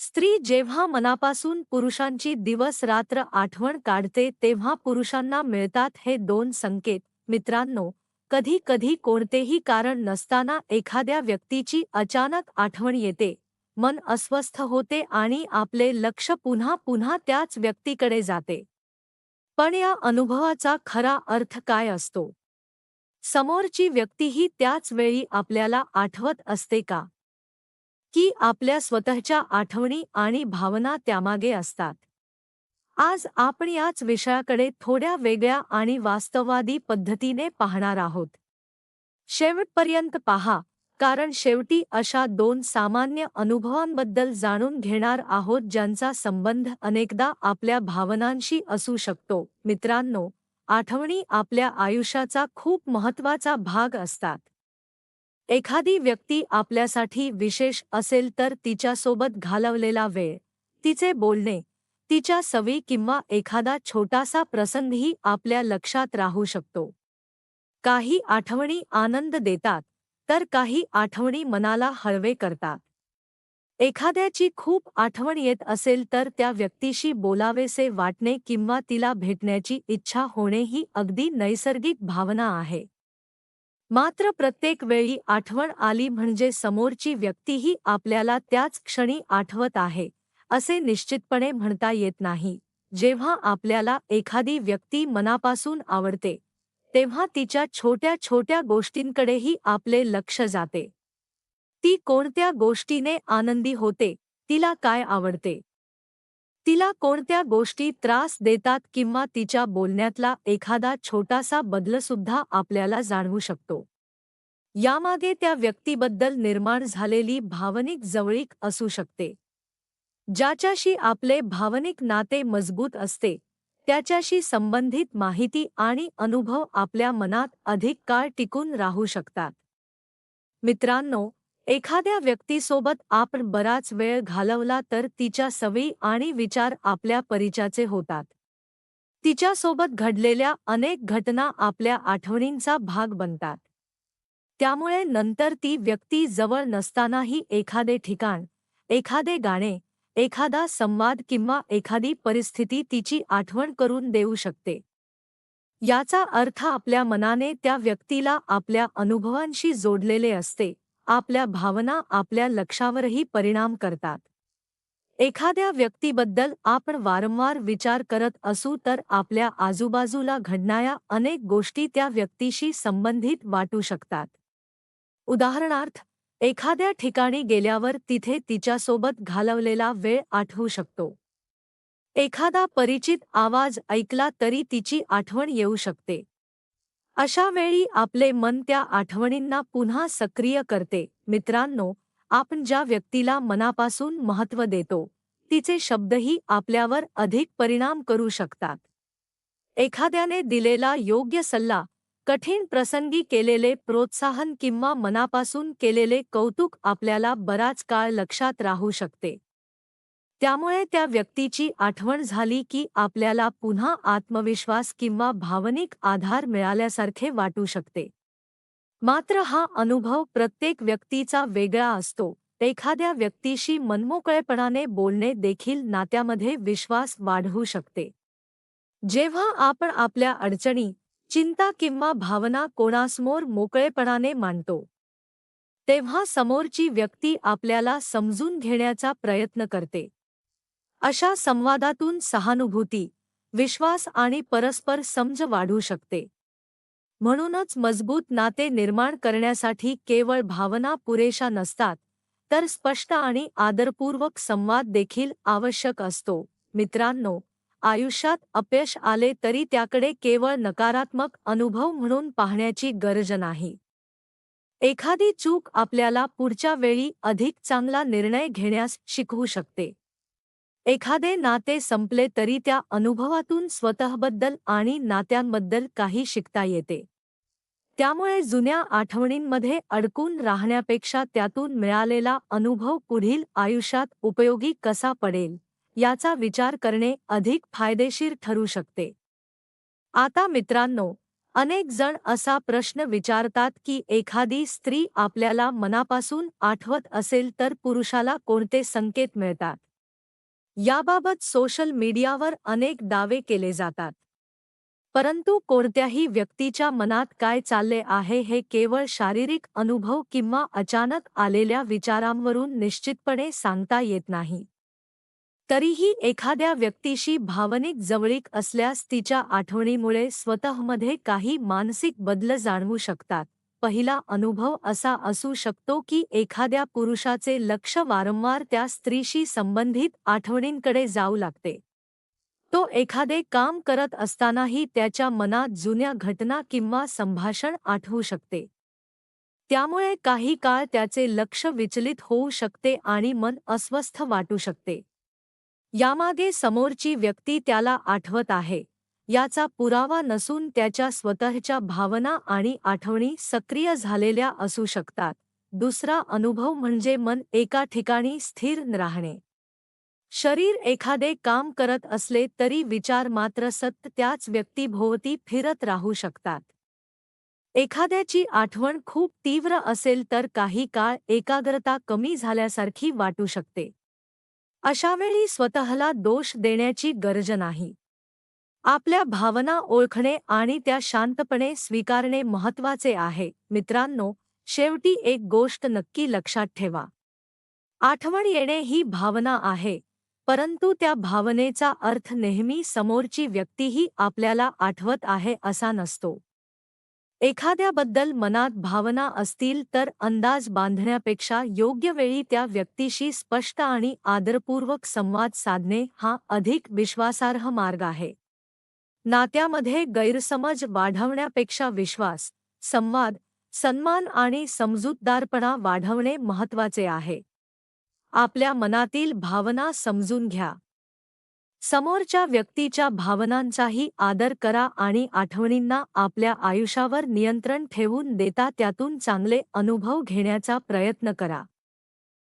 स्त्री जेव्हा मनापासून पुरुषांची दिवस-रात्र आठवण काढते तेव्हा पुरुषांना मिळतात हे दोन संकेत. मित्रांनो, कधी-कधी कोणतेही कारण नसताना एखाद्या व्यक्तीची अचानक आठवण येते, मन अस्वस्थ होते आणि आपले लक्ष पुन्हा पुन्हा त्याच व्यक्तीकडे जाते. पण या अनुभवाचा खरा अर्थ काय असतो? समोरची व्यक्तीही त्याच वेळी आपल्याला आठवत असते का? की आपल्या स्वतःच्या आठवणी आणि भावना त्यामागे असतात? आज आपण याच विषयाकडे थोड्या वेगळ्या आणि वास्तववादी पद्धतीने पाहणार आहोत. शेवटपर्यंत पहा, कारण शेवटी अशा दोन सामान्य अनुभवांबद्दल जाणून घेणार आहोत ज्यांचा संबंध अनेकदा आपल्या भावनांशी असू शकतो. मित्रांनो, आठवणी आपल्या आयुष्याचा खूप महत्त्वाचा भाग असतात. एखादी व्यक्ती आपल्यासाठी विशेष असेल तर तिच्यासोबत घालवलेला वेळ, तिचे बोलणे, तिच्या सवयी किंवा एखादा छोटासा प्रसंगही आपल्या लक्षात राहू शकतो. काही आठवणी आनंद देतात, तर काही आठवणी मनाला हळवे करतात. एखाद्याची खूप आठवण येत असेल तर त्या व्यक्तीशी बोलावेसे वाटणे किंवा तिला भेटण्याची इच्छा होणे ही अगदी नैसर्गिक भावना आहे. मात्र प्रत्येक वेळी आठवण आली म्हणजे समोरची व्यक्तीही आपल्याला त्याच क्षणी आठवत आहे, असे निश्चितपणे म्हणता येत नाही. जेव्हा आपल्याला एखादी व्यक्ती मनापासून आवडते, तेव्हा तिच्या छोट्या छोट्या गोष्टींकडेही आपले लक्ष जाते. ती कोणत्या गोष्टीने आनंदी होते, तिला काय आवडते, तिला कोणत्या गोष्टी त्रास देतात किंवा तिच्या बोलण्यातला एखादा छोटासा बदलसुद्धा आपल्याला जाणवू शकतो. यामागे त्या व्यक्तीबद्दल निर्माण झालेली भावनिक जवळीक असू शकते. ज्याच्याशी आपले भावनिक नाते मजबूत असते, त्याच्याशी संबंधित माहिती आणि अनुभव आपल्या मनात अधिक काळ टिकून राहू शकतात. मित्रांनो, एखाद्या व्यक्तीसोबत आपण बराच वेळ घालवला तर तिच्या सवयी आणि विचार आपल्या परिचयाचे होतात. तिच्यासोबत घडलेल्या अनेक घटना आपल्या आठवणींचा भाग बनतात. त्यामुळे नंतर ती व्यक्ती जवळ नसतानाही एखादे ठिकाण, एखादे गाणे, एखादा संवाद किंवा एखादी परिस्थिती तिची आठवण करून देऊ शकते. याचा अर्थ आपल्या मनाने त्या व्यक्तीला आपल्या अनुभवांशी जोडलेले असते. आपल्या भावना आपल्या लक्षावरही परिणाम करतात. एखाद्या व्यक्तीबद्दल आपण वारंवार विचार करत असू तर आपल्या आजूबाजूला घडणाऱ्या अनेक गोष्टी त्या व्यक्तीशी संबंधित वाटू शकतात. उदाहरणार्थ, एखाद्या ठिकाणी गेल्यावर तिथे तिच्यासोबत घालवलेला वेळ आठवू शकतो. एखादा परिचित आवाज ऐकला तरी तिची आठवण येऊ शकते. अशा वेळी आपले मन त्या आठवणींना पुन्हा सक्रिय करते. मित्रांनो, आपण ज्या व्यक्तीला मनापासून महत्त्व देतो, तिचे शब्दही आपल्यावर अधिक परिणाम करू शकतात. एखाद्याने दिलेला योग्य सल्ला, कठीण प्रसंगी केलेले प्रोत्साहन किंवा मनापासून केलेले कौतुक आपल्याला बराच काळ लक्षात राहू शकते. त्यामुळे त्या व्यक्तीची आठवण झाली की आपल्याला पुन्हा आत्मविश्वास किंवा भावनिक आधार मिळाल्यासारखे वाटू शकते. मात्र हा अनुभव प्रत्येक व्यक्तीचा वेगळा असतो. एखाद्या व्यक्तीशी मनमोकळेपणाने बोलणे देखील नात्यामध्ये विश्वास वाढवू शकते. जेव्हा आपण आपल्या अडचणी, चिंता किंवा भावना कोणासमोर मोकळेपणाने मांडतो, तेव्हा समोरची व्यक्ती आपल्याला समजून घेण्याचा प्रयत्न करते. अशा संवादातून सहानुभूती, विश्वास आणि परस्पर समज वाढू शकते. म्हणूनच मजबूत नाते निर्माण करण्यासाठी केवळ भावना पुरेशा नसतात, तर स्पष्ट आणि आदरपूर्वक संवाद देखील आवश्यक असतो. मित्रांनो, आयुष्यात अपयश आले तरी त्याकडे केवळ नकारात्मक अनुभव म्हणून पाहण्याची गरज नाही. एखादी चूक आपल्याला पुढच्या वेळी अधिक चांगला निर्णय घेण्यास शिकवू शकते. एखादे नाते संपले तरी त्या अनुभवातून स्वतःबद्दल आणि नात्यांबद्दल काही शिकता येते. त्यामुळे जुन्या आठवणींमध्ये अडकून राहण्यापेक्षा त्यातून मिळालेला अनुभव पुढील आयुष्यात उपयोगी कसा पडेल, याचा विचार करणे अधिक फायदेशीर ठरू शकते. आता मित्रांनो, अनेक जण असा प्रश्न विचारतात की एखादी स्त्री आपल्याला मनापासून आठवत असेल तर पुरुषाला कोणते संकेत मिळतात? याबाबत सोशल मीडियावर अनेक दावे केले जातात. परंतु कोणत्याही व्यक्तीच्या मनात काय चालले आहे हे केवळ शारीरिक अनुभव किंवा अचानक आलेल्या विचारांवरून निश्चितपणे सांगता येत नाही. तरीही एखाद्या व्यक्तीशी भावनिक जवळीक असल्यास तिच्या आठवणीमुळे स्वतःमध्ये काही मानसिक बदल जाणवू शकतात. पहिला अनुभव असा असू शकतो की एखाद्या पुरुषाचे लक्ष वारंवार त्या स्त्रीशी संबंधित आठवणींकडे जाऊ लागते. तो एखादे काम करत असतानाही त्याच्या मनात जुन्या घटना किंवा संभाषण आठवू शकते. त्यामुळे काही काळ त्याचे लक्ष विचलित होऊ शकते आणि मन अस्वस्थ वाटू शकते. यामागे समोरची व्यक्ती त्याला आठवत आहे याचा पुरावा नसून त्याच्या स्वतःच्या भावना आणि आठवणी सक्रिय झालेल्या असू शकतात. दुसरा अनुभव म्हणजे मन एका ठिकाणी स्थिर न राहणे. शरीर एखादे काम करत असले तरी विचार मात्र सतत त्याच व्यक्तीभोवती फिरत राहू शकतात. एखाद्याची आठवण खूप तीव्र असेल तर काही काळ एकाग्रता कमी झाल्यासारखी वाटू शकते. अशावेळी स्वतःला दोष देण्याची गरज नाही. आपल्या भावना ओळखणे आणि त्या शांतपणे स्वीकारणे महत्त्वाचे आहे. मित्रांनो, शेवटी एक गोष्ट नक्की लक्षात ठेवा. आठवण येणे ही भावना आहे, परंतु त्या भावनेचा अर्थ नेहमी समोरची व्यक्तीही आपल्याला आठवत आहे असा नसतो. एखाद्याबद्दल मनात भावना असतील तर अंदाज बांधण्यापेक्षा योग्य वेळी त्या व्यक्तीशी स्पष्ट आणि आदरपूर्वक संवाद साधणे हा अधिक विश्वासार्ह मार्ग आहे. नात्यामध्ये गैरसमज वाढवण्यापेक्षा विश्वास, संवाद, सन्मान आणि समजूतदारपणा वाढवणे महत्त्वाचे आहे. आपल्या मनातील भावना समजून घ्या. समोरच्या व्यक्तीच्या भावनांचाही आदर करा आणि आठवणींना आपल्या आयुष्यावर नियंत्रण ठेवून देता त्यातून चांगले अनुभव घेण्याचा प्रयत्न करा.